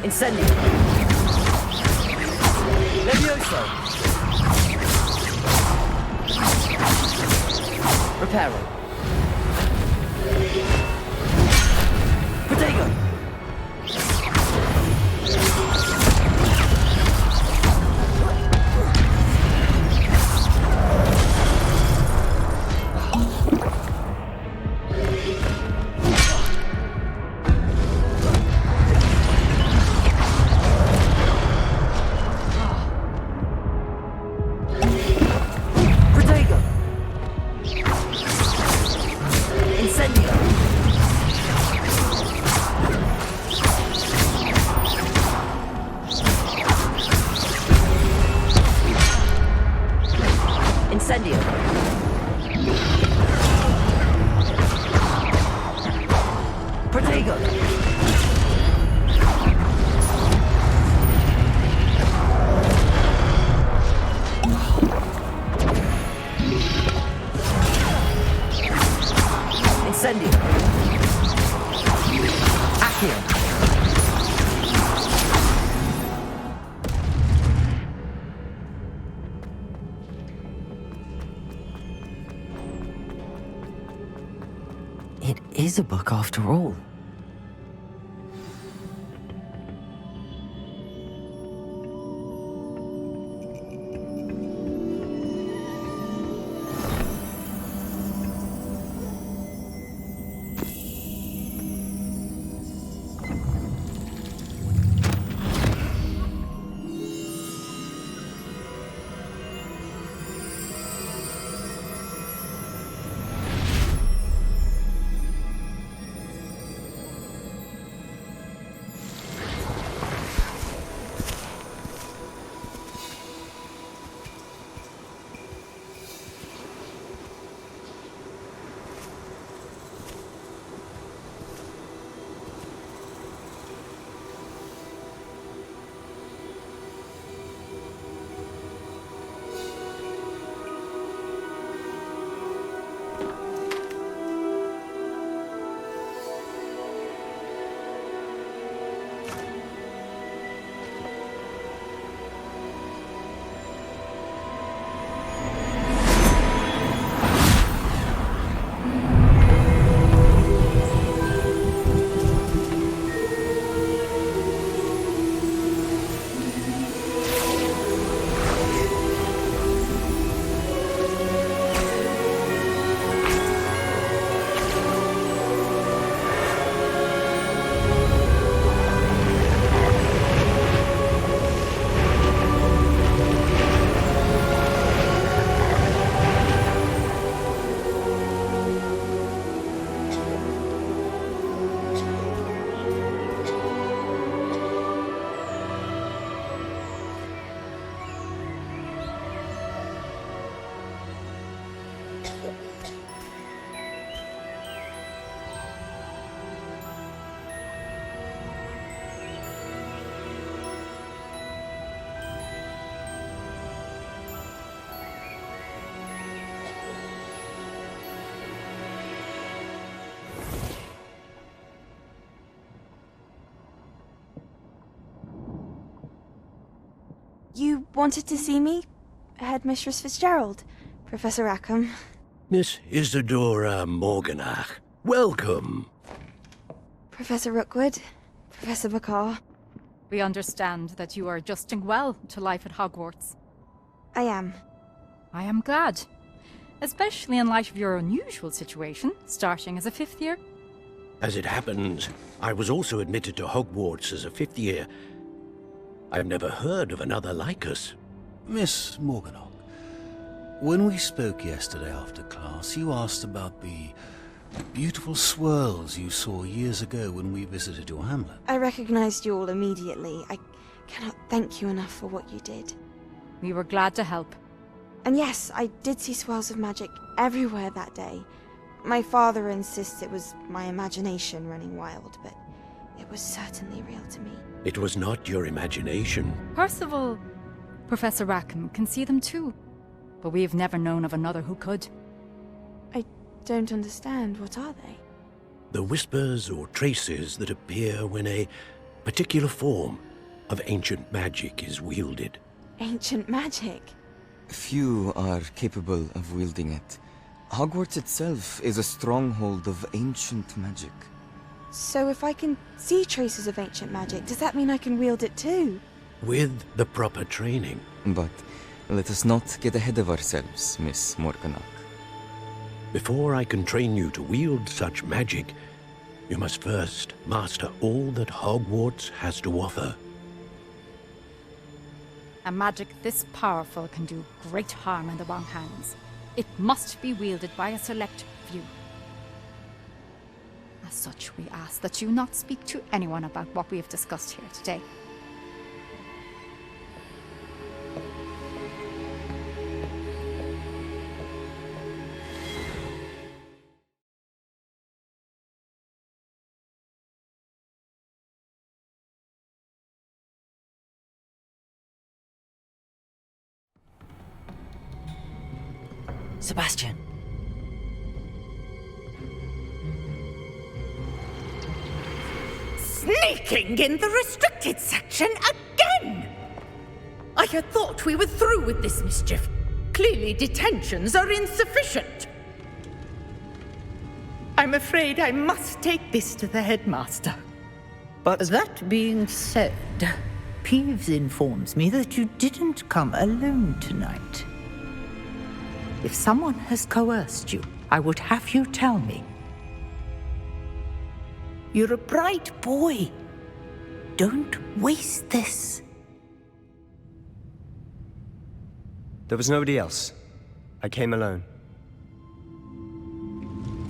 Incendio. Levioso. Reparo. Protego. Incendio. Protego. Incendio. Accio. It is a book after all. You wanted to see me? Headmistress Fitzgerald, Professor Rackham. Miss Isadora Morganach, welcome. Professor Rookwood, Professor Bakar. We understand that you are adjusting well to life at Hogwarts. I am. I am glad. Especially in light of your unusual situation, starting as a 5th year. As it happens, I was also admitted to Hogwarts as a 5th year. I've never heard of another like us. Miss Morganach, when we spoke yesterday after class, you asked about the Beautiful swirls you saw years ago when we visited your hamlet. I recognized you all immediately. I cannot thank you enough for what you did. We were glad to help. And yes, I did see swirls of magic everywhere that day. My father insists it was my imagination running wild, but it was certainly real to me. It was not your imagination. Percival, Professor Rackham can see them too. But we've never known of another who could. I don't understand. What are they? The whispers or traces that appear when a particular form of ancient magic is wielded. Ancient magic? Few are capable of wielding it. Hogwarts itself is a stronghold of ancient magic. So if I can see traces of ancient magic, does that mean I can wield it too? With the proper training. But let us not get ahead of ourselves, Miss Morganach. Before I can train you to wield such magic, you must first master all that Hogwarts has to offer. A magic this powerful can do great harm in the wrong hands. It must be wielded by a select few. As such, we ask that you not speak to anyone about what we have discussed here today. Sebastian. Sneaking in the restricted section again! I had thought we were through with this mischief. Clearly detentions are insufficient. I'm afraid I must take this to the headmaster. But that being said, Peeves informs me that you didn't come alone tonight. If someone has coerced you, I would have you tell me. You're a bright boy. Don't waste this. There was nobody else. I came alone.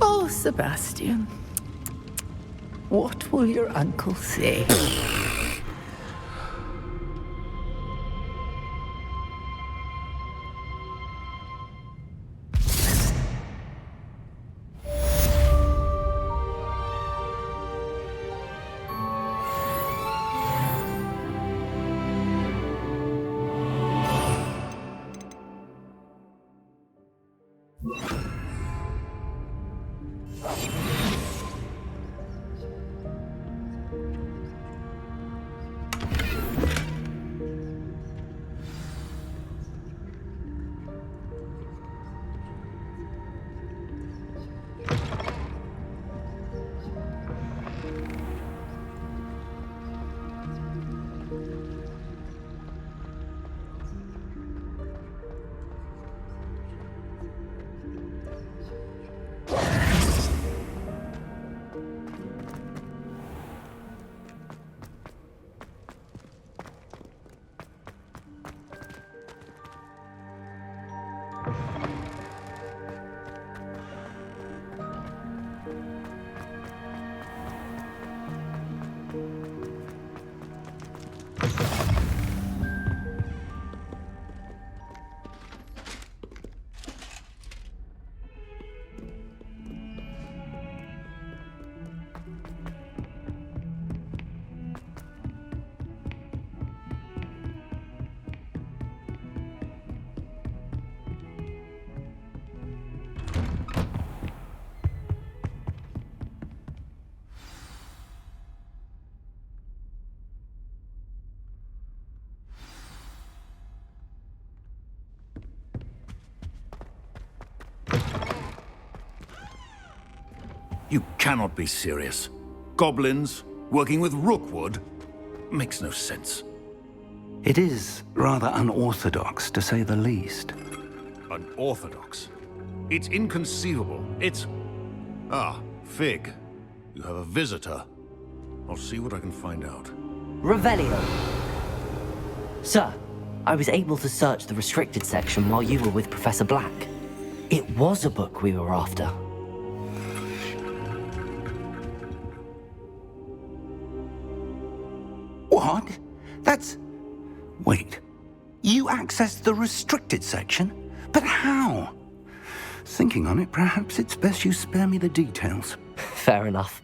Oh, Sebastian. What will your uncle say? You cannot be serious. Goblins working with Rookwood? Makes no sense. It is rather unorthodox, to say the least. Unorthodox? It's inconceivable. It's... Ah, Fig. You have a visitor. I'll see what I can find out. Revelio. Sir, I was able to search the restricted section while you were with Professor Black. It was a book we were after. What? That's... Wait. You accessed the restricted section? But how? Thinking on it, perhaps it's best you spare me the details. Fair enough.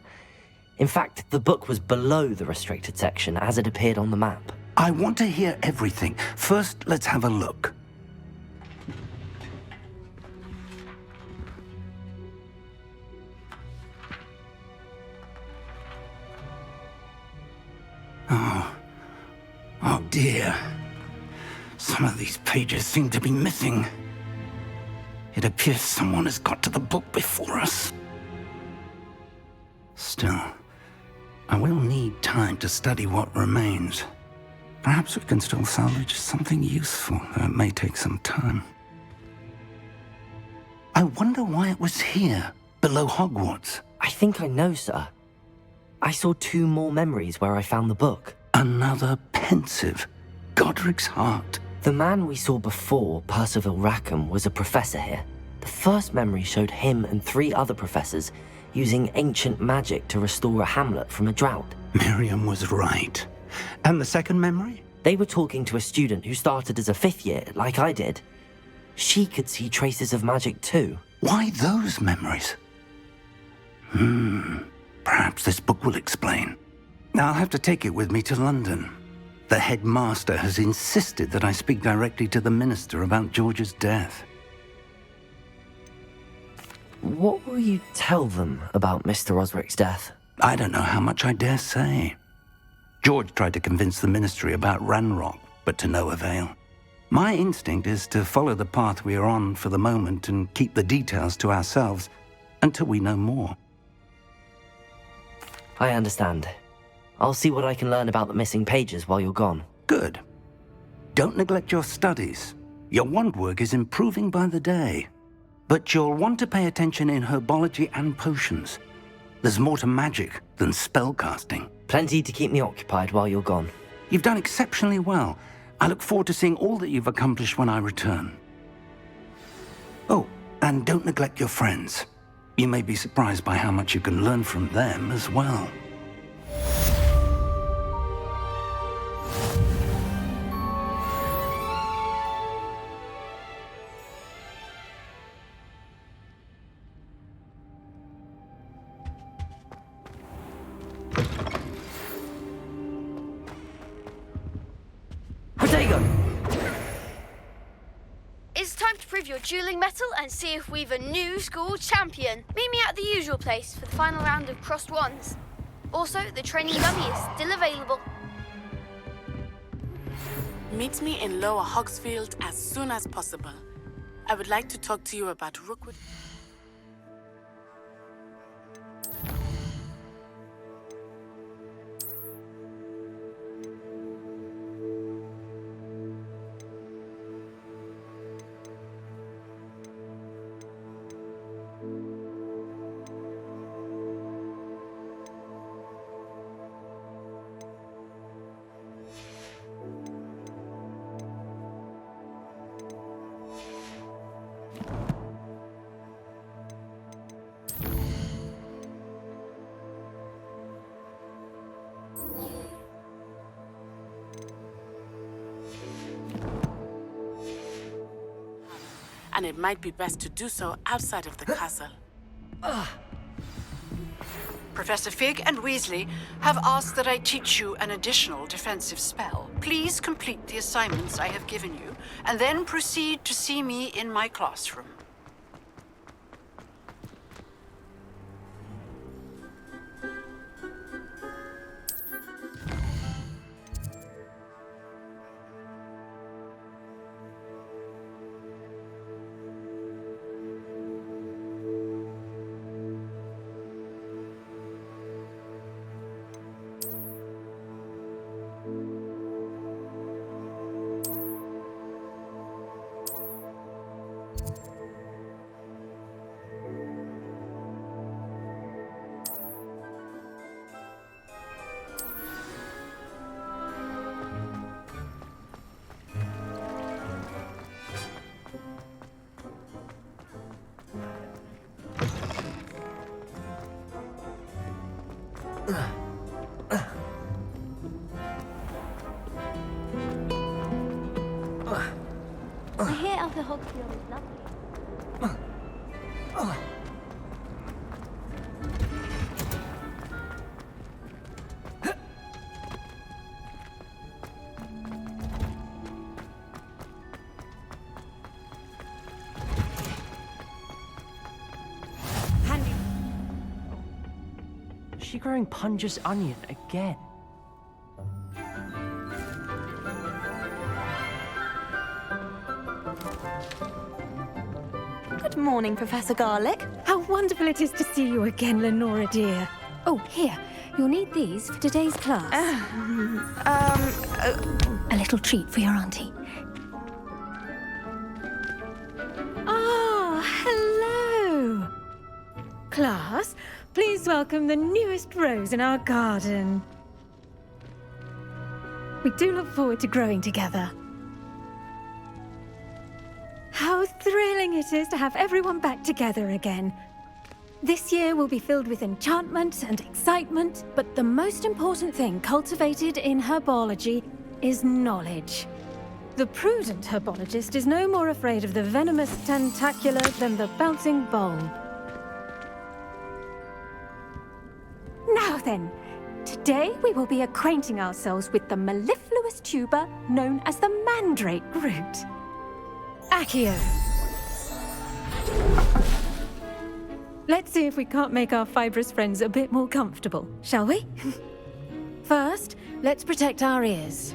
In fact, the book was below the restricted section as it appeared on the map. I want to hear everything. First, let's have a look. Oh dear. Some of these pages seem to be missing. It appears someone has got to the book before us. Still, I will need time to study what remains. Perhaps we can still salvage something useful, though it may take some time. I wonder why it was here, below Hogwarts. I think I know, sir. I saw 2 more memories where I found the book. Another pensive. Godric's heart. The man we saw before, Percival Rackham, was a professor here. The first memory showed him and 3 other professors using ancient magic to restore a hamlet from a drought. Miriam was right. And the second memory? They were talking to a student who started as a 5th year, like I did. She could see traces of magic too. Why those memories? Perhaps this book will explain. I'll have to take it with me to London. The headmaster has insisted that I speak directly to the minister about George's death. What will you tell them about Mr. Osric's death? I don't know how much I dare say. George tried to convince the ministry about Ranrock, but to no avail. My instinct is to follow the path we are on for the moment and keep the details to ourselves until we know more. I understand. I'll see what I can learn about the missing pages while you're gone. Good. Don't neglect your studies. Your wand work is improving by the day. But you'll want to pay attention in herbology and potions. There's more to magic than spellcasting. Plenty to keep me occupied while you're gone. You've done exceptionally well. I look forward to seeing all that you've accomplished when I return. Oh, and don't neglect your friends. You may be surprised by how much you can learn from them as well. It's time to prove your dueling mettle and see if we've a new school champion. Meet me at the usual place for the final round of crossed wands. Also, the training dummy is still available. Meet me in Lower Hogsfield as soon as possible. I would like to talk to you about Rookwood. And it might be best to do so outside of the castle. Professor Fig and Weasley have asked that I teach you an additional defensive spell. Please complete the assignments I have given you, and then proceed to see me in my classroom. the Hogfield is lovely. Is she growing Punja's onion again? Good morning, Professor Garlick. How wonderful it is to see you again, Lenora dear. Oh, here. You'll need these for today's class. A little treat for your auntie. Ah, hello. Class, please welcome the newest rose in our garden. We do look forward to growing together. How thrilling it is to have everyone back together again. This year will be filled with enchantment and excitement, but the most important thing cultivated in herbology is knowledge. The prudent herbologist is no more afraid of the venomous tentacula than the bouncing bulb. Now then, today we will be acquainting ourselves with the mellifluous tuber known as the mandrake root. Accio. Let's see if we can't make our fibrous friends a bit more comfortable, shall we? First, let's protect our ears.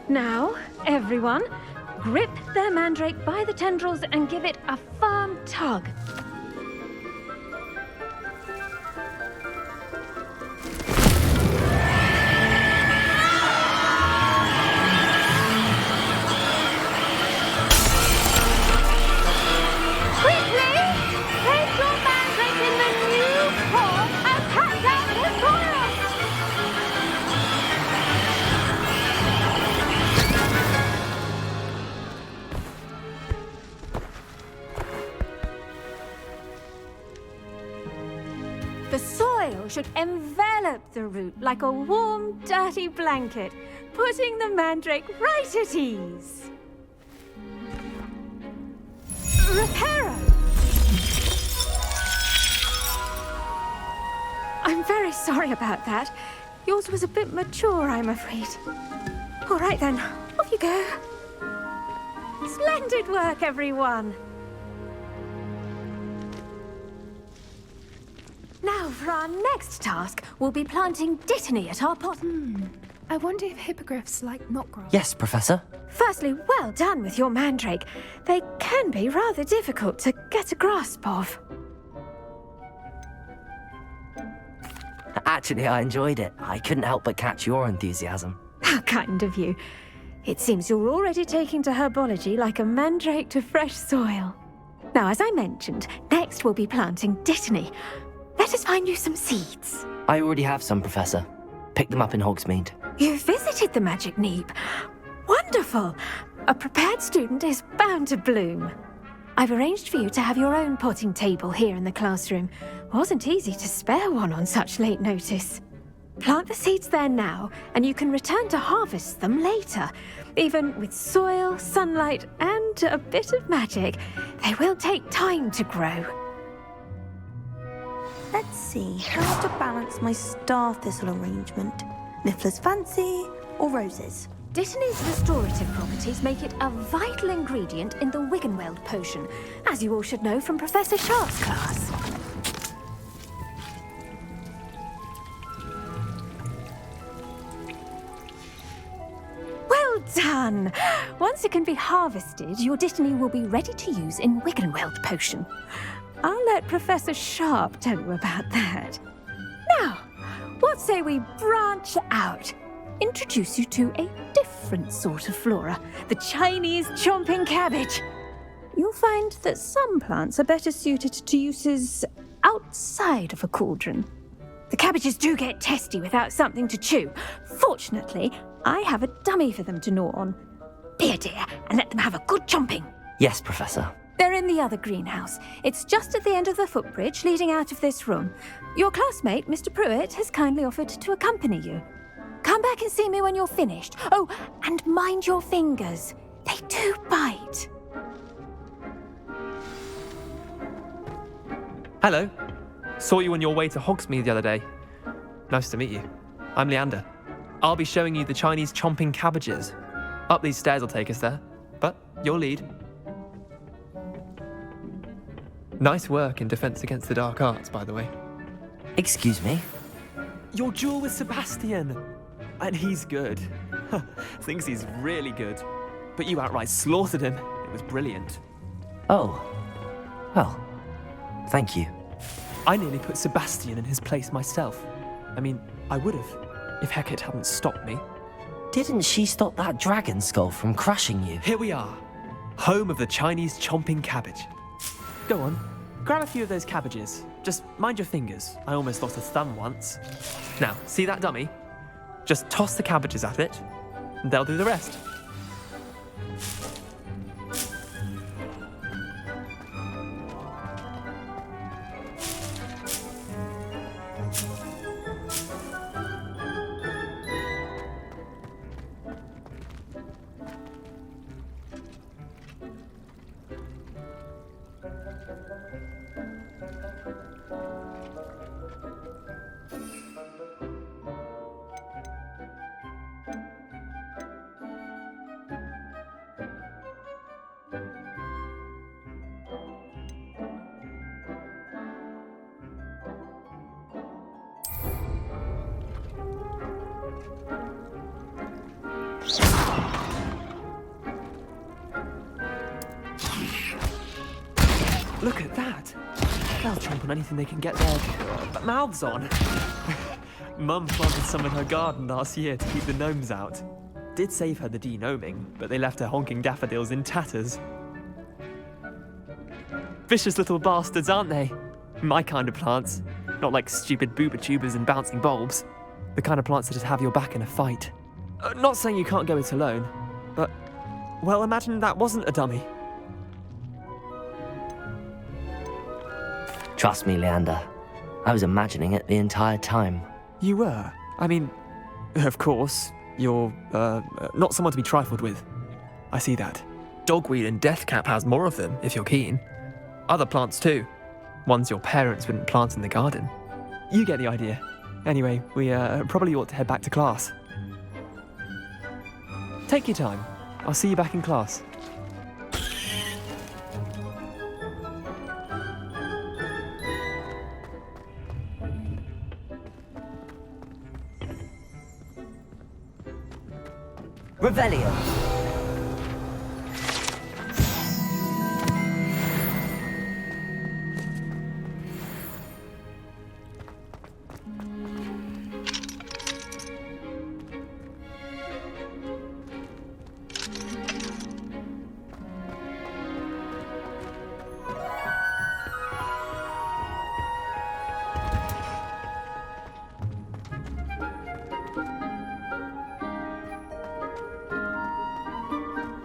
Now, everyone, grip their mandrake by the tendrils and give it a firm tug. The soil should envelop the root like a warm, dirty blanket, putting the mandrake right at ease. Reparo! I'm very sorry about that. Yours was a bit mature, I'm afraid. All right then, off you go. Splendid work, everyone. Now, for our next task, we'll be planting dittany at our pot. I wonder if hippogriffs like knot grass. Yes, Professor. Firstly, well done with your mandrake. They can be rather difficult to get a grasp of. Actually, I enjoyed it. I couldn't help but catch your enthusiasm. How kind of you. It seems you're already taking to herbology like a mandrake to fresh soil. Now, as I mentioned, next we'll be planting dittany. Let us find you some seeds. I already have some, Professor. Picked them up in Hogsmeade. You visited the Magic Neep. Wonderful! A prepared student is bound to bloom. I've arranged for you to have your own potting table here in the classroom. Wasn't easy to spare one on such late notice. Plant the seeds there now, and you can return to harvest them later. Even with soil, sunlight, and a bit of magic, they will take time to grow. Let's see how to balance my star thistle arrangement. Niffler's fancy or roses? Dittany's restorative properties make it a vital ingredient in the Wiggenweld potion, as you all should know from Professor Sharp's class. Well done! Once it can be harvested, your dittany will be ready to use in Wiggenweld potion. I'll let Professor Sharp tell you about that. Now, what say we branch out? Introduce you to a different sort of flora, the Chinese chomping cabbage. You'll find that some plants are better suited to uses outside of a cauldron. The cabbages do get testy without something to chew. Fortunately, I have a dummy for them to gnaw on. Be a dear and let them have a good chomping. Yes, Professor. They're in the other greenhouse. It's just at the end of the footbridge leading out of this room. Your classmate, Mr. Pruitt, has kindly offered to accompany you. Come Come back and see me when you're finished. Oh, and mind your fingers. They do bite. Hello. Saw you on your way to Hogsmeade the other day. Nice to meet you. I'm Leander. I'll be showing you the Chinese chomping cabbages. Up these stairs will take us there, but your lead. Nice work in Defense Against the Dark Arts, by the way. Excuse me? Your duel with Sebastian! And he's good. Thinks he's really good. But you outright slaughtered him. It was brilliant. Oh. Well, thank you. I nearly put Sebastian in his place myself. I mean, I would have, if Hecate hadn't stopped me. Didn't she stop that dragon skull from crushing you? Here we are, home of the Chinese chomping cabbage. Go on, grab a few of those cabbages. Just mind your fingers. I almost lost a thumb once. Now, see that dummy? Just toss the cabbages at it, and they'll do the rest. Look at that! They'll chomp on anything they can get their mouths on. Mum planted some in her garden last year to keep the gnomes out. Did save her the de-gnoming, but they left her honking daffodils in tatters. Vicious little bastards, aren't they? My kind of plants. Not like stupid booba tubers and bouncing bulbs. The kind of plants that just have your back in a fight. Not saying you can't go it alone, but, well, imagine that wasn't a dummy. Trust me, Leander. I was imagining it the entire time. You were? I mean, of course, you're, not someone to be trifled with. I see that. Dogweed and deathcap has more of them, if you're keen. Other plants too. Ones your parents wouldn't plant in the garden. You get the idea. Anyway, we probably ought to head back to class. Take your time. I'll see you back in class. Revelio.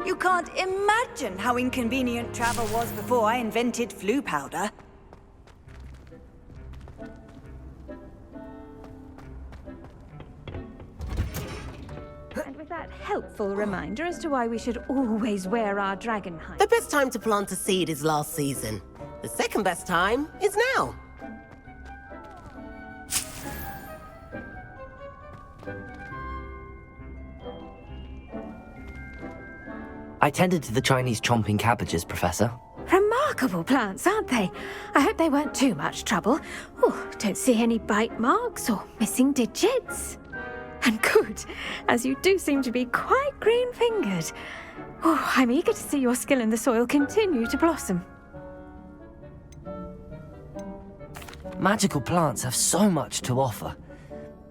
You can't imagine how inconvenient travel was before I invented flu powder. And with that helpful reminder as to why we should always wear our dragon hide. The best time to plant a seed is last season. The second best time is now. I tended to the Chinese chomping cabbages, Professor. Remarkable plants, aren't they? I hope they weren't too much trouble. Oh, don't see any bite marks or missing digits. And good, as you do seem to be quite green-fingered. Oh, I'm eager to see your skill in the soil continue to blossom. Magical plants have so much to offer.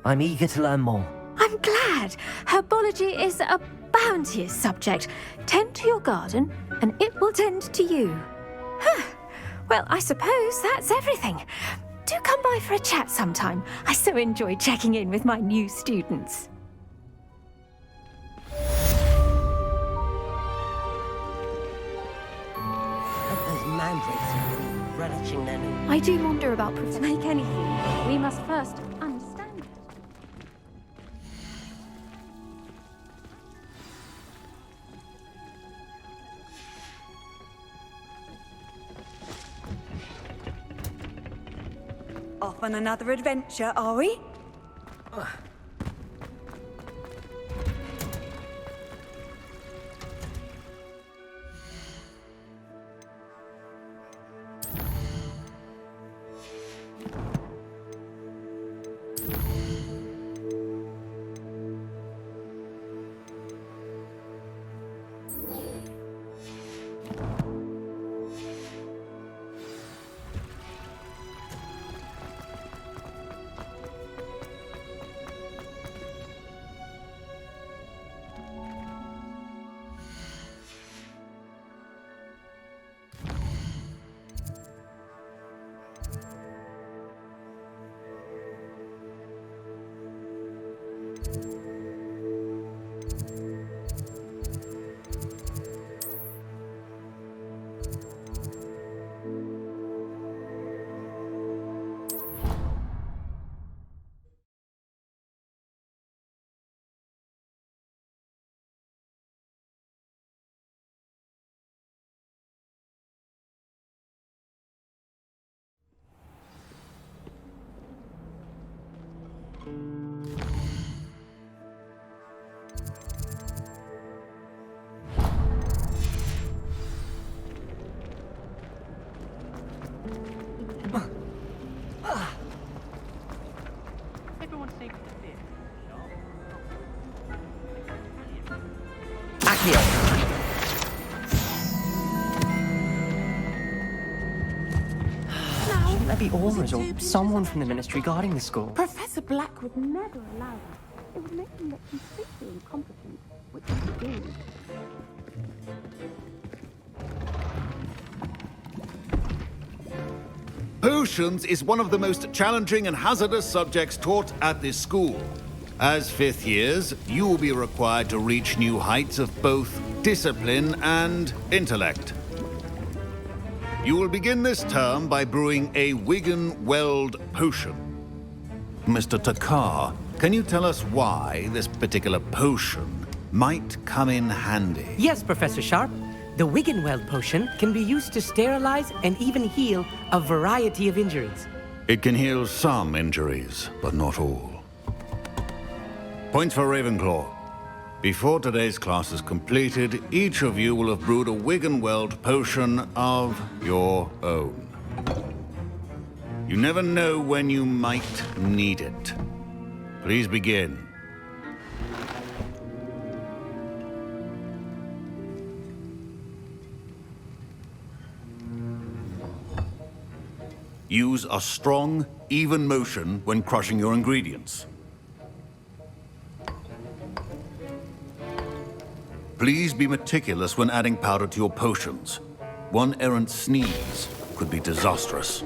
I'm eager to learn more. I'm glad. Herbology is a bounteous subject. Tend to your garden, and it will tend to you. Well, I suppose that's everything. Do come by for a chat sometime. I so enjoy checking in with my new students. Those mandrakes are really relishing their new... I do wonder about to make anything. We must first understand it. Off on another adventure, are we? Shouldn't there be aurors or someone from the ministry guarding the school? Professor Black would never allow that. It would make him look completely incompetent, which he did. Potions is one of the most challenging and hazardous subjects taught at this school. As fifth years, you will be required to reach new heights of both discipline and intellect. You will begin this term by brewing a Wigan Weld potion. Mr. Takar, can you tell us why this particular potion might come in handy? Yes, Professor Sharp. The Wiggenweld potion can be used to sterilize and even heal a variety of injuries. It can heal some injuries, but not all. Points for Ravenclaw. Before today's class is completed, each of you will have brewed a Wiggenweld potion of your own. You never know when you might need it. Please begin. Use a strong, even motion when crushing your ingredients. Please be meticulous when adding powder to your potions. One errant sneeze could be disastrous.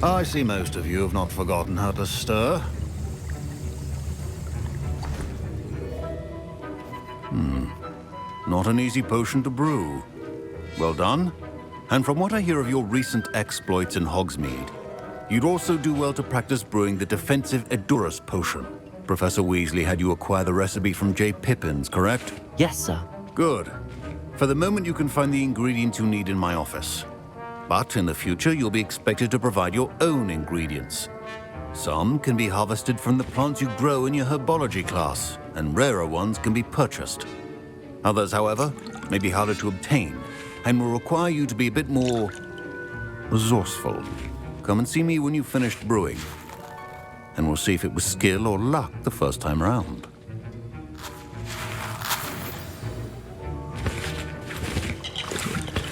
I see most of you have not forgotten how to stir. Not an easy potion to brew. Well done. And from what I hear of your recent exploits in Hogsmeade, you'd also do well to practice brewing the defensive Edurus potion. Professor Weasley had you acquire the recipe from J. Pippins, correct? Yes, sir. Good. For the moment, you can find the ingredients you need in my office. But in the future, you'll be expected to provide your own ingredients. Some can be harvested from the plants you grow in your herbology class, and rarer ones can be purchased. Others, however, may be harder to obtain, and will require you to be a bit more resourceful. Come and see me when you've finished brewing, and we'll see if it was skill or luck the first time around.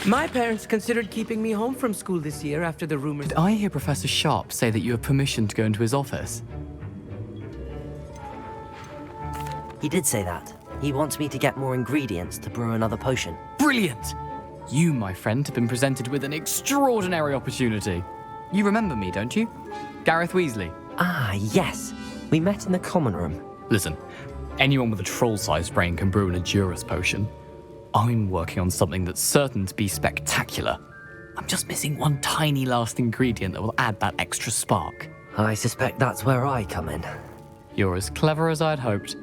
My parents considered keeping me home from school this year after the rumors. Did I hear Professor Sharp say that you have permission to go into his office? He did say that. He wants me to get more ingredients to brew another potion. Brilliant! You, my friend, have been presented with an extraordinary opportunity. You remember me, don't you? Gareth Weasley. Ah, yes. We met in the common room. Listen, anyone with a troll-sized brain can brew an Edurus potion. I'm working on something that's certain to be spectacular. I'm just missing one tiny last ingredient that will add that extra spark. I suspect that's where I come in. You're as clever as I'd hoped.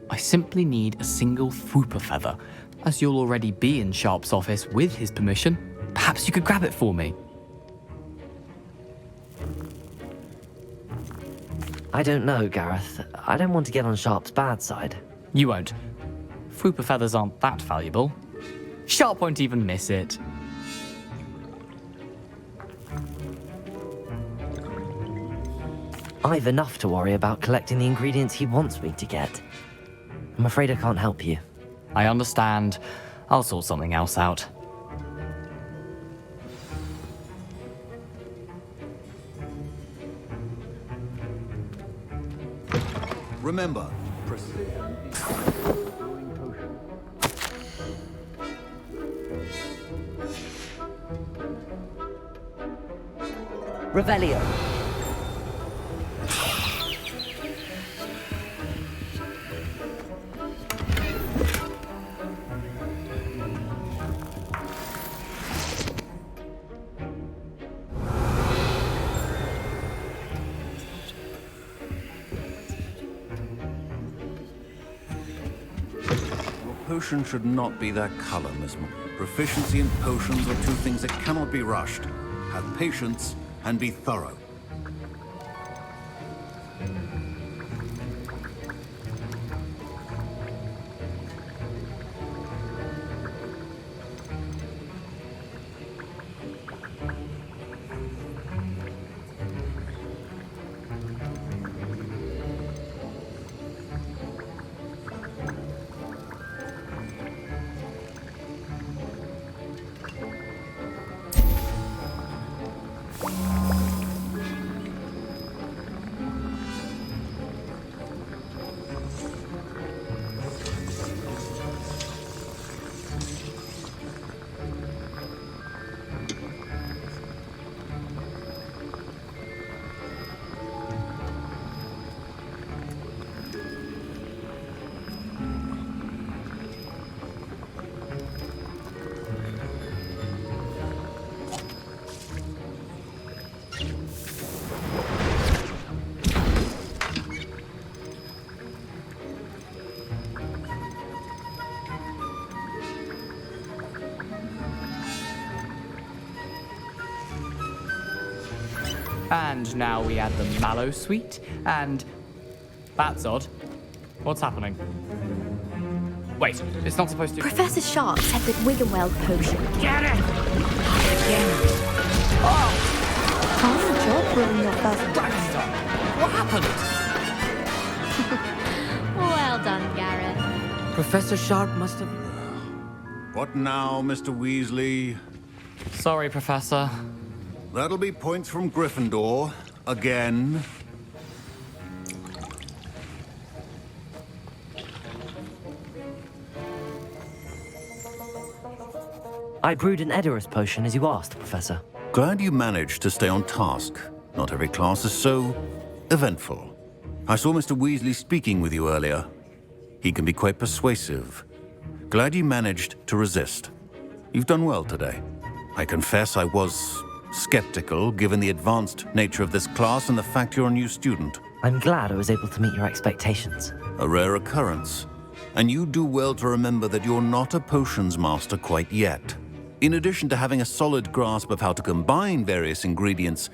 I simply need a single Fwooper feather. As you'll already be in Sharp's office with his permission, perhaps you could grab it for me. I don't know, Gareth. I don't want to get on Sharp's bad side. You won't. Fwooper feathers aren't that valuable. Sharp won't even miss it. I've enough to worry about collecting the ingredients he wants me to get. I'm afraid I can't help you. I understand. I'll sort something else out. Remember, Revelio. potion should not be that color, Miss Moore. Proficiency in potions are two things that cannot be rushed. Have patience and be thorough. And now we add the mallow sweet, and... That's odd. What's happening? Wait, it's not supposed to... Professor Sharp said that Wiggenweld potion. Get it! Again. Fine job ruining your first Baxter! What happened? Well done, Gareth. Professor Sharp must have... What now, Mr. Weasley? Sorry, Professor. That'll be points from Gryffindor. Again. I brewed an Edurus potion as you asked, Professor. Glad you managed to stay on task. Not every class is so eventful. I saw Mr. Weasley speaking with you earlier. He can be quite persuasive. Glad you managed to resist. You've done well today. I confess I was skeptical, given the advanced nature of this class and the fact you're a new student. I'm glad I was able to meet your expectations. A rare occurrence. And you do well to remember that you're not a potions master quite yet. In addition to having a solid grasp of how to combine various ingredients,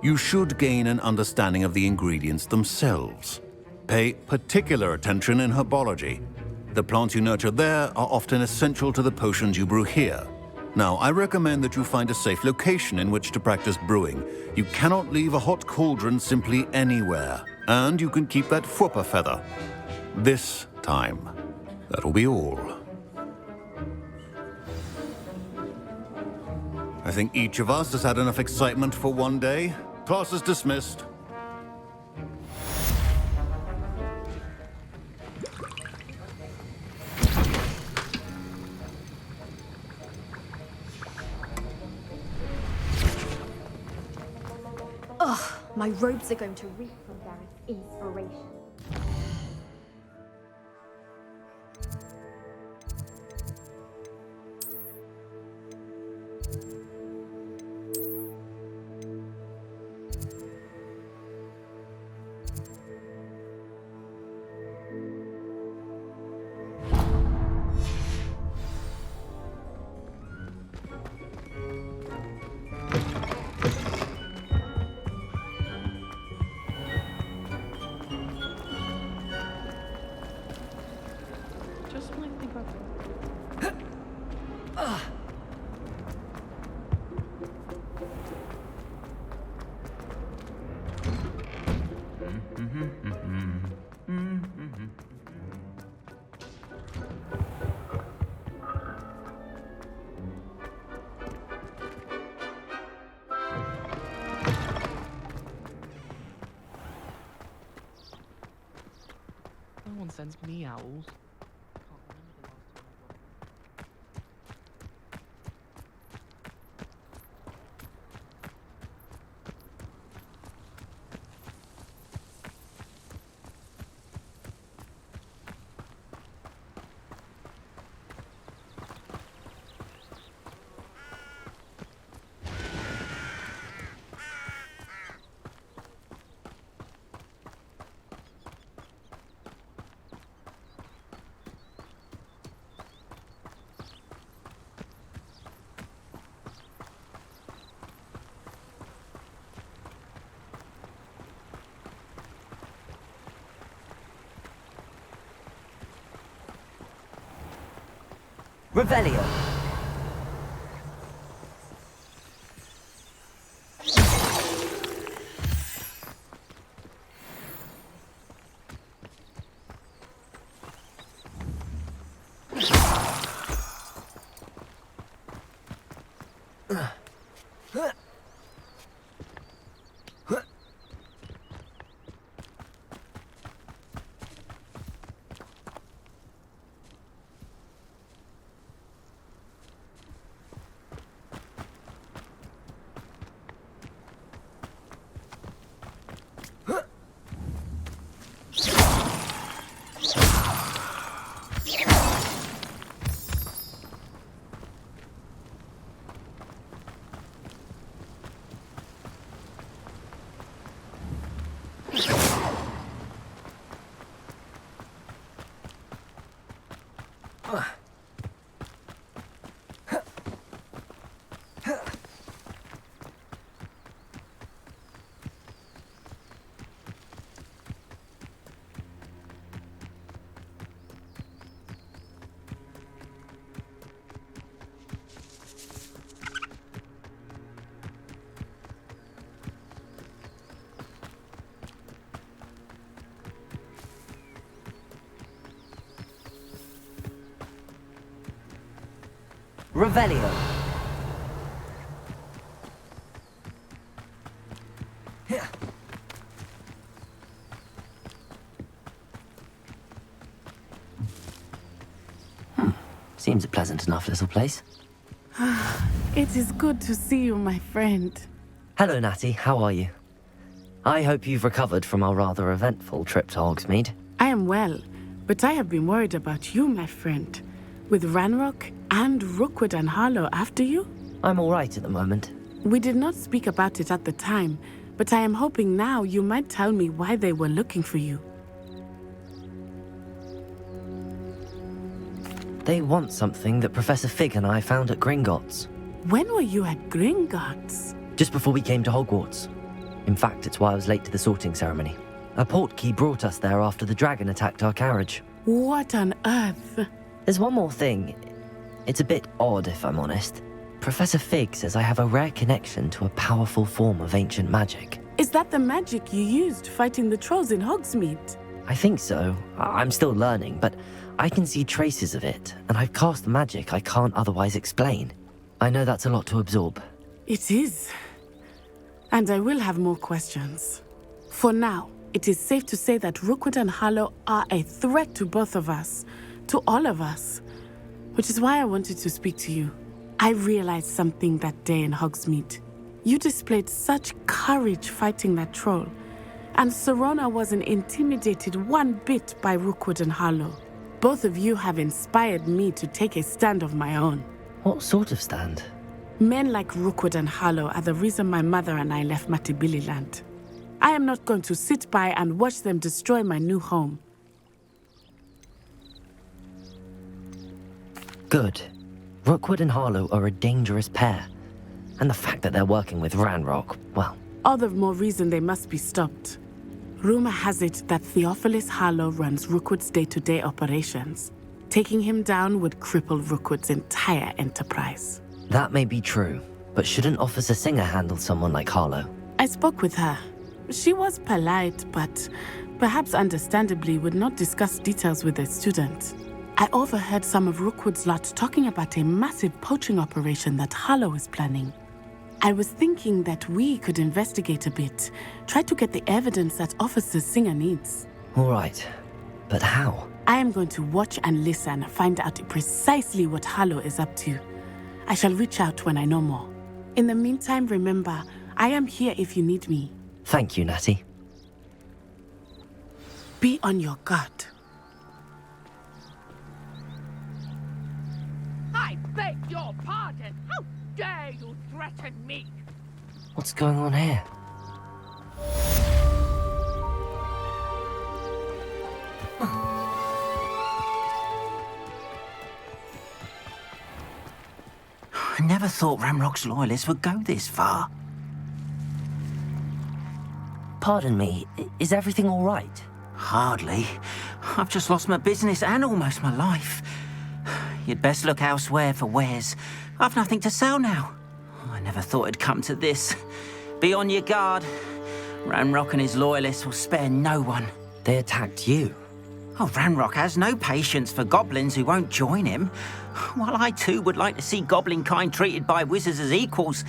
you should gain an understanding of the ingredients themselves. Pay particular attention in herbology. The plants you nurture there are often essential to the potions you brew here. Now, I recommend that you find a safe location in which to practice brewing. You cannot leave a hot cauldron simply anywhere. And you can keep that Fwooper feather. This time. That'll be all. I think each of us has had enough excitement for one day. Class is dismissed. My robes are going to reap from Gareth's inspiration. No one sends me owls. Revelio. Revelio. Seems a pleasant enough little place. It is good to see you, my friend. Hello, Natty. How are you? I hope you've recovered from our rather eventful trip to Hogsmeade. I am well, but I have been worried about you, my friend. With Ranrock and Rookwood and Harlow after you? I'm all right at the moment. We did not speak about it at the time, but I am hoping now you might tell me why they were looking for you. They want something that Professor Fig and I found at Gringotts. When were you at Gringotts? Just before we came to Hogwarts. In fact, it's why I was late to the sorting ceremony. A portkey brought us there after the dragon attacked our carriage. What on earth? There's one more thing. It's a bit odd, if I'm honest. Professor Fig says I have a rare connection to a powerful form of ancient magic. Is that the magic you used fighting the trolls in Hogsmeade? I think so. I'm still learning, but I can see traces of it, and I've cast magic I can't otherwise explain. I know that's a lot to absorb. It is. And I will have more questions. For now, it is safe to say that Rookwood and Harlow are a threat to both of us, to all of us, which is why I wanted to speak to you. I realized something that day in Hogsmeade. You displayed such courage fighting that troll, and Serona wasn't intimidated one bit by Rookwood and Harlow. Both of you have inspired me to take a stand of my own. What sort of stand? Men like Rookwood and Harlow are the reason my mother and I left Matibili land. I am not going to sit by and watch them destroy my new home. Good. Rookwood and Harlow are a dangerous pair. And the fact that they're working with Ranrock, well... All the more reason they must be stopped. Rumor has it that Theophilus Harlow runs Rookwood's day-to-day operations. Taking him down would cripple Rookwood's entire enterprise. That may be true, but shouldn't Officer Singer handle someone like Harlow? I spoke with her. She was polite, but perhaps understandably would not discuss details with a student. I overheard some of Rookwood's lot talking about a massive poaching operation that Harlow is planning. I was thinking that we could investigate a bit, try to get the evidence that Officer Singer needs. All right, but how? I am going to watch and listen, find out precisely what Harlow is up to. I shall reach out when I know more. In the meantime, remember, I am here if you need me. Thank you, Natty. Be on your guard. I beg your pardon. How dare you threaten me? What's going on here? I never thought Ranrock's loyalists would go this far. Pardon me, is everything all right? Hardly. I've just lost my business and almost my life. You'd best look elsewhere for wares. I've nothing to sell now. I never thought it'd come to this. Be on your guard. Ranrock and his loyalists will spare no one. They attacked you? Oh, Ranrock has no patience for goblins who won't join him. While I too would like to see goblin kind treated by wizards as equals,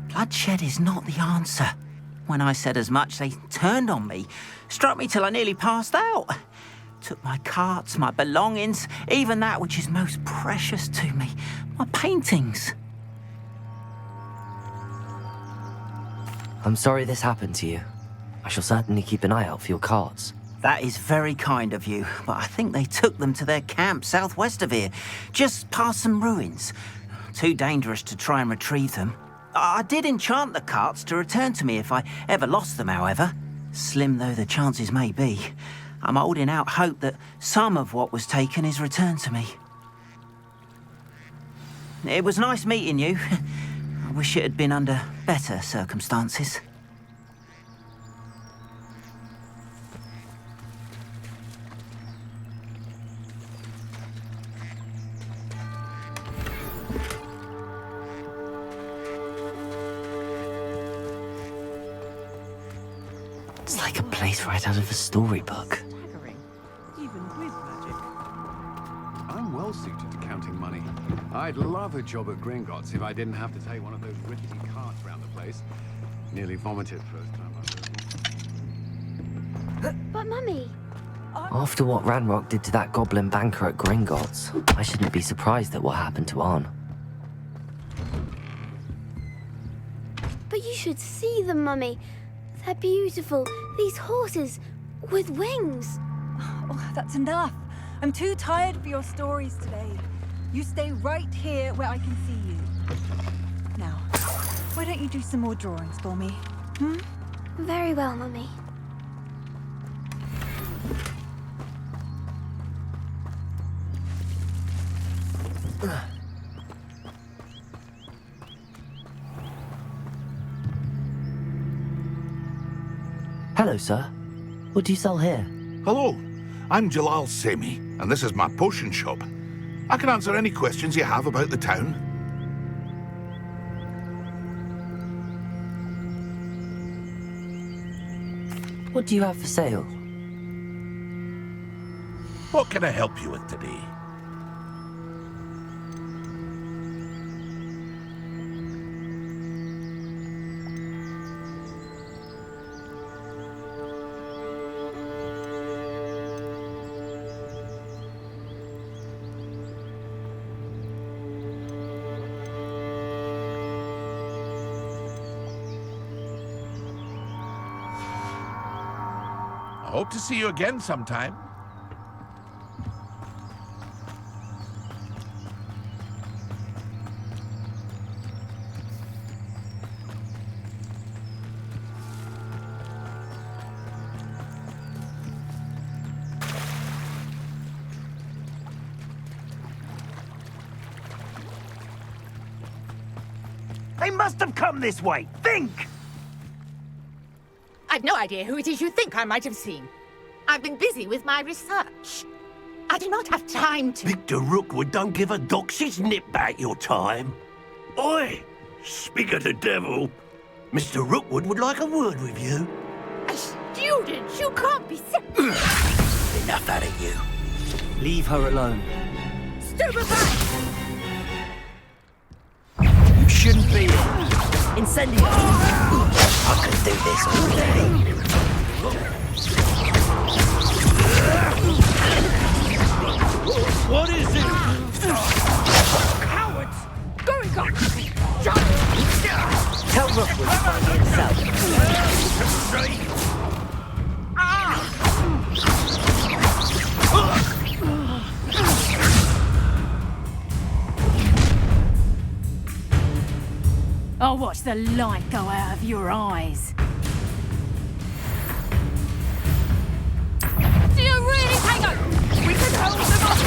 bloodshed is not the answer. When I said as much, they turned on me, struck me till I nearly passed out. Took my carts, my belongings, even that which is most precious to me, my paintings. I'm sorry this happened to you. I shall certainly keep an eye out for your carts. That is very kind of you, but I think they took them to their camp southwest of here, just past some ruins. Too dangerous to try and retrieve them. I did enchant the carts to return to me if I ever lost them, however. Slim though the chances may be, I'm holding out hope that some of what was taken is returned to me. It was nice meeting you. I wish it had been under better circumstances. It's like a place right out of a storybook. Even with magic. I'm well suited to counting money. I'd love a job at Gringotts if I didn't have to take one of those rickety carts around the place. Nearly vomited first time I heard one. But Mummy... After what Ranrock did to that goblin banker at Gringotts, I shouldn't be surprised at what happened to Arn. But you should see them, Mummy. They're beautiful. These horses with wings. Oh, that's enough. I'm too tired for your stories today. You stay right here where I can see you. Now, why don't you do some more drawings for me? Hmm? Very well, Mummy. Hello, sir. What do you sell here? Hello, I'm Jalal Semi, and this is my potion shop. I can answer any questions you have about the town. What do you have for sale? What can I help you with today? Hope to see you again sometime. They must have come this way. Think! I've no idea who it is you think I might have seen. I've been busy with my research. I do not have time to... Victor Rookwood don't give a doxy's nip back your time. Oi! Speak of the devil. Mr. Rookwood would like a word with you. A student? You can't be Enough out of you. Leave her alone. Stupefy! You shouldn't be here. Incendio! I could do this all day. What is it? Cowards! Going on! Tell Rookwood to find me himself. I'll watch the light go out of your eyes. Do you really hang on? We can hold them off!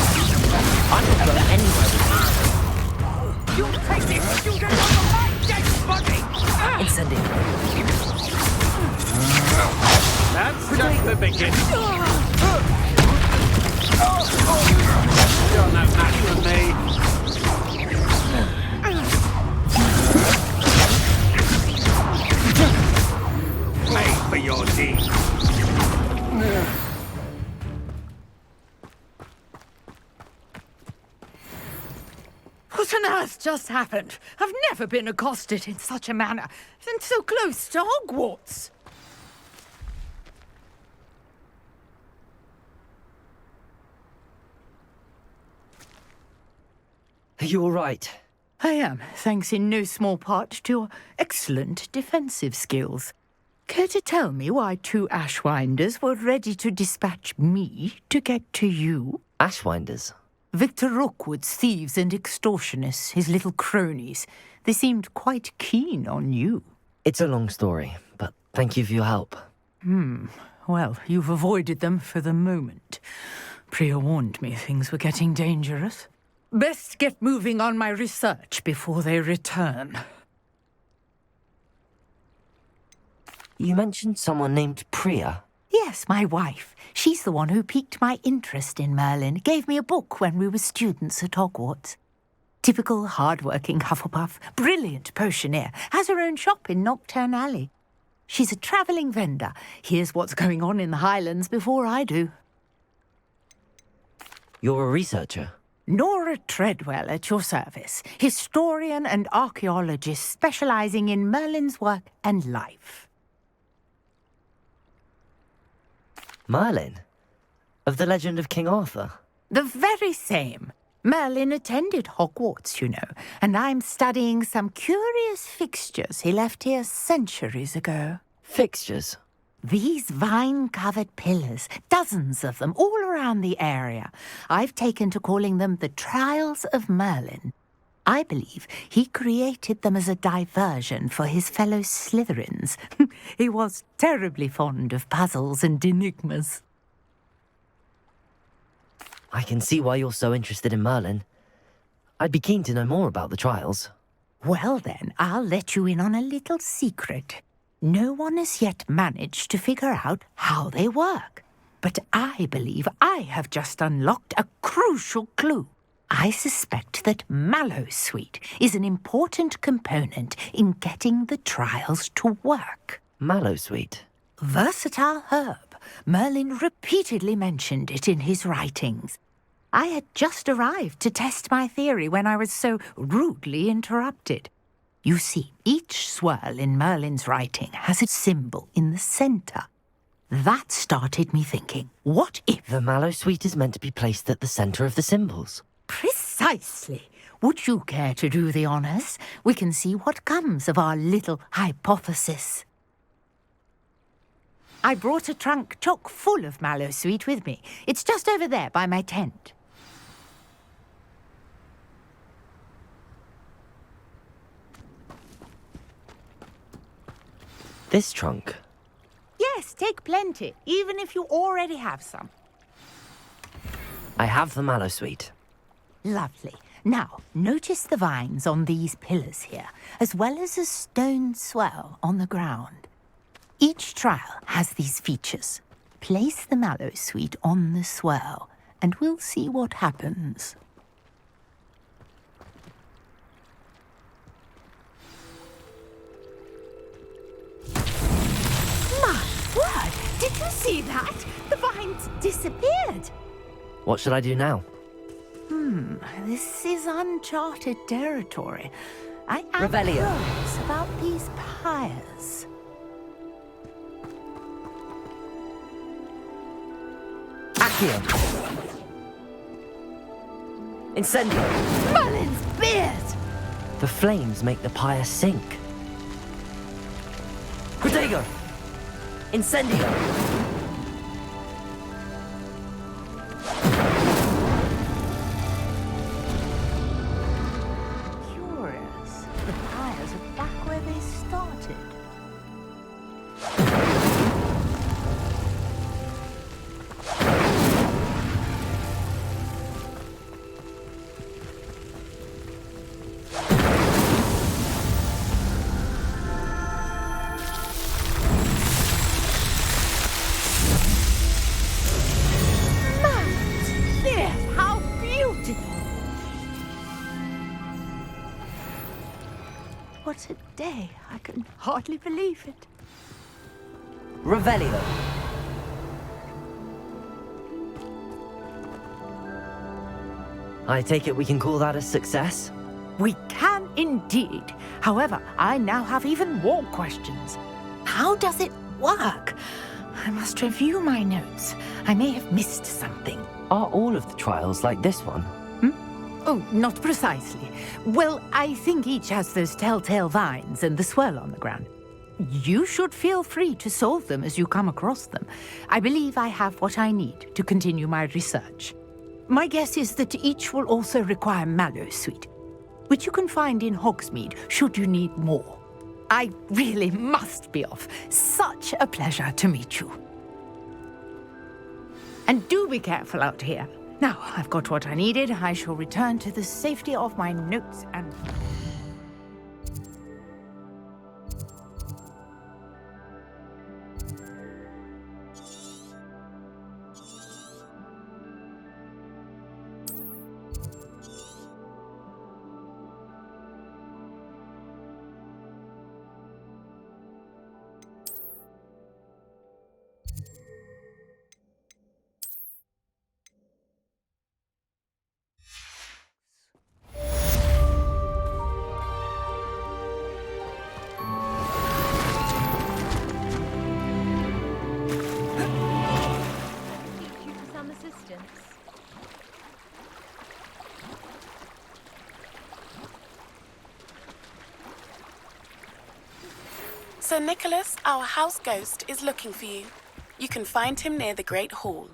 I'm not going anywhere with you. You'll take this student on the right dead body! Incendio. That's just the beginning. You're no match for me. Pay for your deeds. What on earth just happened? I've never been accosted in such a manner, and so close to Hogwarts. Are you all right? I am, thanks in no small part to your excellent defensive skills. Care to tell me why two Ashwinders were ready to dispatch me to get to you? Ashwinders? Victor Rookwood's thieves and extortionists, his little cronies. They seemed quite keen on you. It's a long story, but thank you for your help. Well, you've avoided them for the moment. Priya warned me things were getting dangerous. Best get moving on my research before they return. You mentioned someone named Priya. Yes, my wife. She's the one who piqued my interest in Merlin, gave me a book when we were students at Hogwarts. Typical hard-working Hufflepuff, brilliant potioneer, has her own shop in Nocturne Alley. She's a travelling vendor, hears what's going on in the Highlands before I do. You're a researcher? Nora Treadwell at your service, historian and archaeologist specialising in Merlin's work and life. Merlin? Of the legend of King Arthur? The very same. Merlin attended Hogwarts, you know, and I'm studying some curious fixtures he left here centuries ago. Fixtures? These vine-covered pillars, dozens of them, all around the area. I've taken to calling them the Trials of Merlin. I believe he created them as a diversion for his fellow Slytherins. He was terribly fond of puzzles and enigmas. I can see why you're so interested in Merlin. I'd be keen to know more about the trials. Well then, I'll let you in on a little secret. No one has yet managed to figure out how they work. But I believe I have just unlocked a crucial clue. I suspect that Mallowsweet is an important component in getting the trials to work. Mallowsweet? Versatile herb. Merlin repeatedly mentioned it in his writings. I had just arrived to test my theory when I was so rudely interrupted. You see, each swirl in Merlin's writing has a symbol in the centre. That started me thinking, what if... The Mallowsweet is meant to be placed at the centre of the symbols. Precisely. Would you care to do the honours? We can see what comes of our little hypothesis. I brought a trunk chock full of mallow sweet with me. It's just over there by my tent. This trunk? Yes, take plenty, even if you already have some. I have the mallow sweet. Lovely. Now, notice the vines on these pillars here, as well as a stone swell on the ground. Each trial has these features. Place the mallow sweet on the swell, and we'll see what happens. My word! Did you see that? The vines disappeared. What should I do now? This is uncharted territory. I am Revelio. curious about these pyres. Accio. Incendio. Merlin's beard! The flames make the pyre sink. Protego. Incendio. Curious. The pyres are back where they started. How beautiful! What a day. I can hardly believe it. Revelio. I take it we can call that a success? We can indeed. However, I now have even more questions. How does it work? I must review my notes. I may have missed something. Are all of the trials like this one? Oh, not precisely. Well, I think each has those telltale vines and the swirl on the ground. You should feel free to solve them as you come across them. I believe I have what I need to continue my research. My guess is that each will also require mallow sweet, which you can find in Hogsmeade should you need more. I really must be off. Such a pleasure to meet you. And do be careful out here. Now, I've got what I needed. I shall return to the safety of my notes and... Sir Nicholas, our house ghost, is looking for you. You can find him near the Great Hall.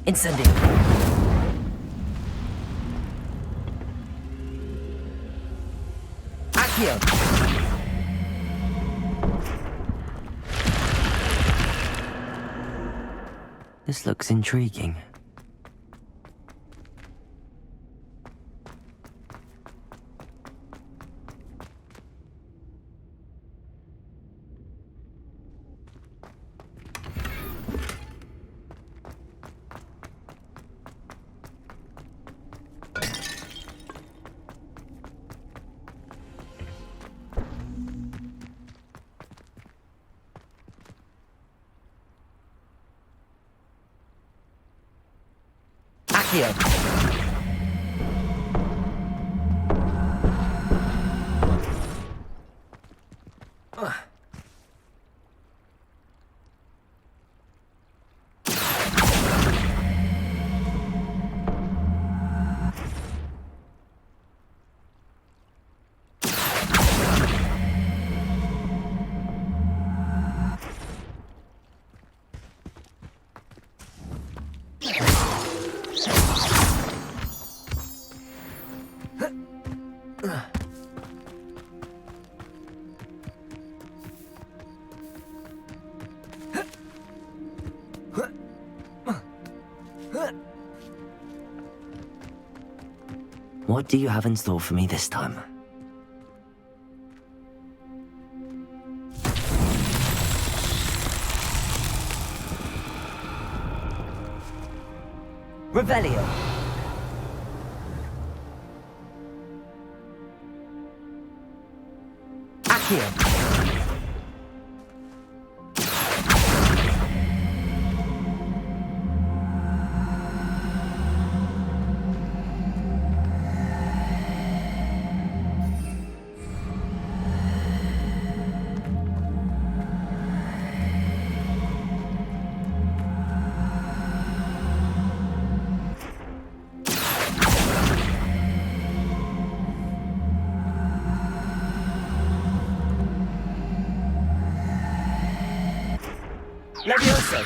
Incendio. Accio. This looks intriguing. Accio. What do you have in store for me this time? Revelio. Accio. Levioso.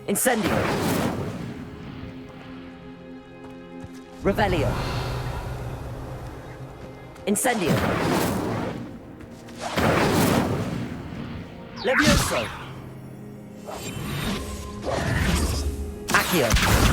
Incendio. Revelio. Incendio. Levioso. Accio.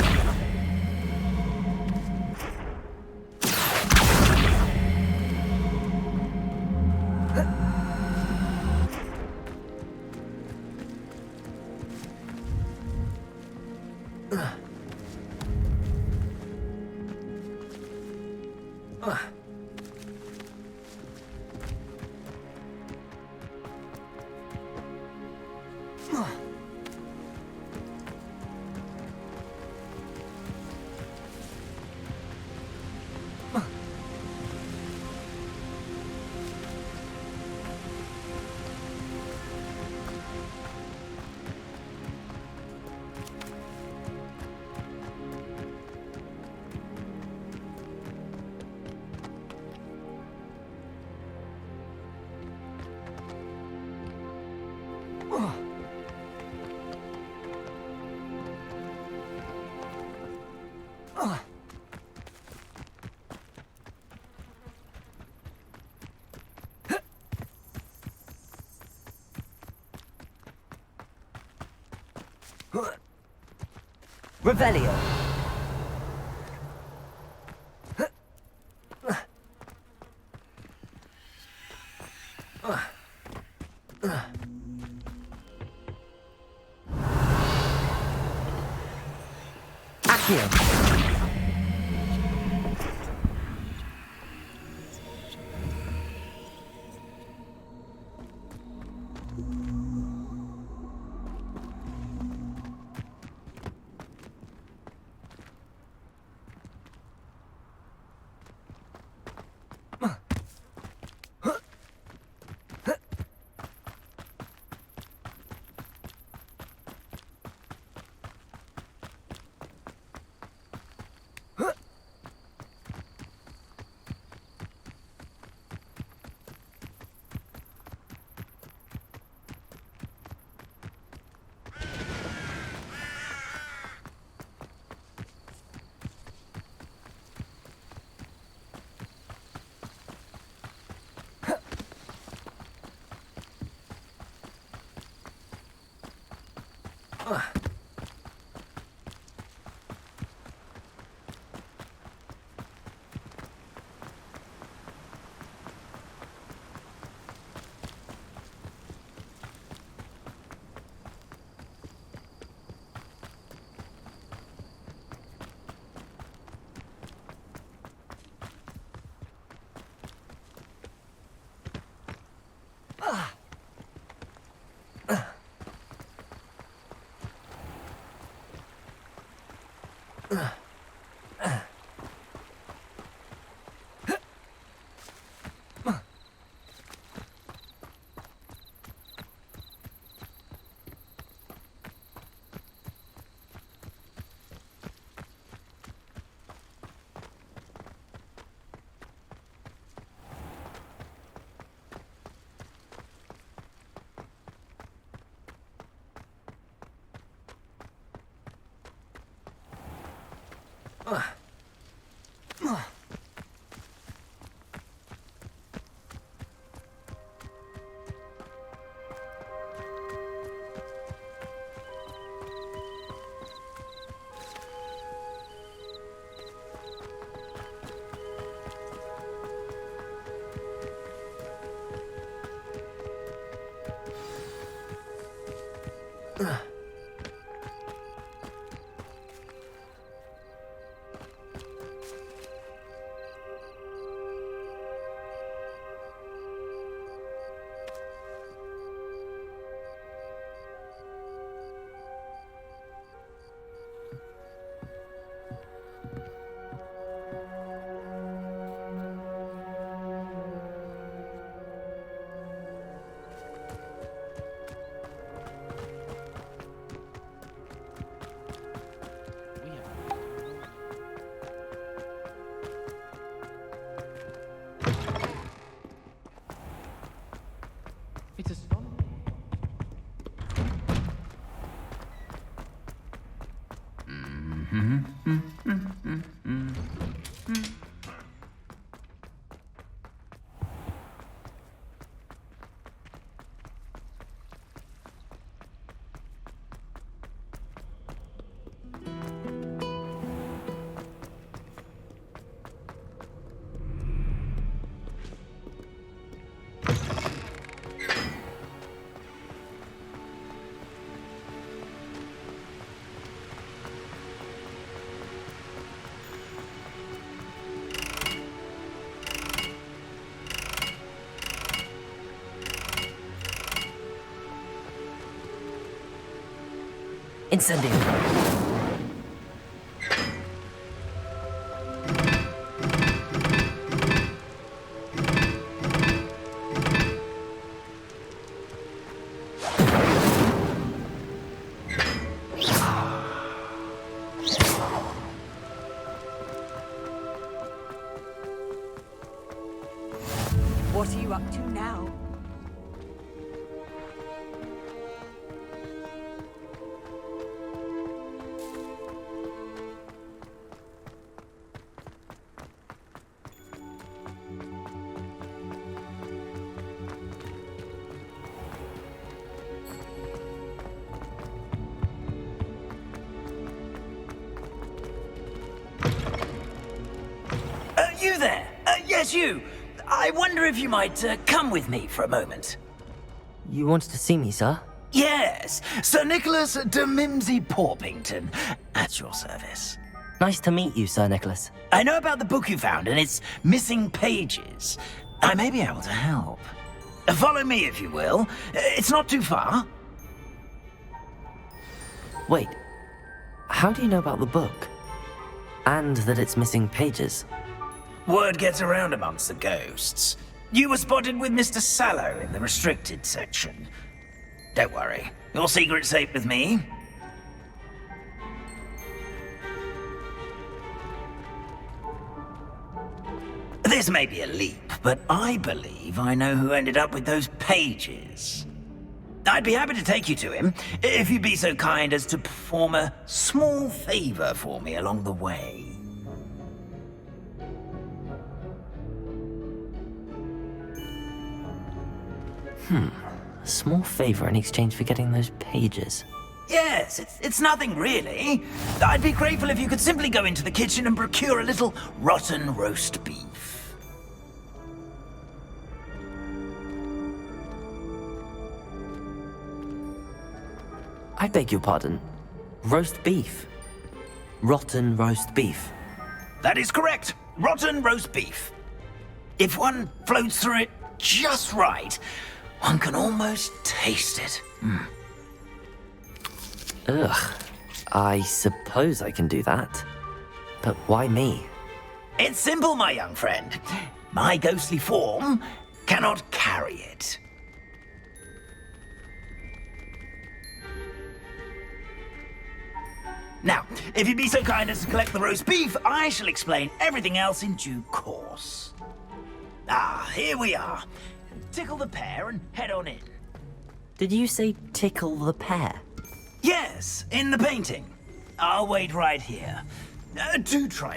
Revelio. Accio. It's astonishing. Incendiary. What are you up to now? You there? Yes, you. I wonder if you might come with me for a moment. You wanted to see me, sir? Yes, Sir Nicholas de Mimsy Porpington, at your service. Nice to meet you, Sir Nicholas. I know about the book you found and its missing pages. I may be able to help. Follow me, if you will. It's not too far. Wait, how do you know about the book? And that it's missing pages? Word gets around amongst the ghosts. You were spotted with Mr. Sallow in the restricted section. Don't worry, your secret's safe with me. This may be a leap, but I believe I know who ended up with those pages. I'd be happy to take you to him, if you'd be so kind as to perform a small favor for me along the way. A small favor in exchange for getting those pages. Yes, it's nothing really. I'd be grateful if you could simply go into the kitchen and procure a little rotten roast beef. I beg your pardon. Roast beef. Rotten roast beef. That is correct. Rotten roast beef. If one floats through it just right, one can almost taste it. Ugh. I suppose I can do that. But why me? It's simple, my young friend. My ghostly form cannot carry it. Now, if you'd be so kind as to collect the roast beef, I shall explain everything else in due course. Ah, here we are. Tickle the pear and head on in. Did you say tickle the pear? Yes, in the painting. I'll wait right here. Do try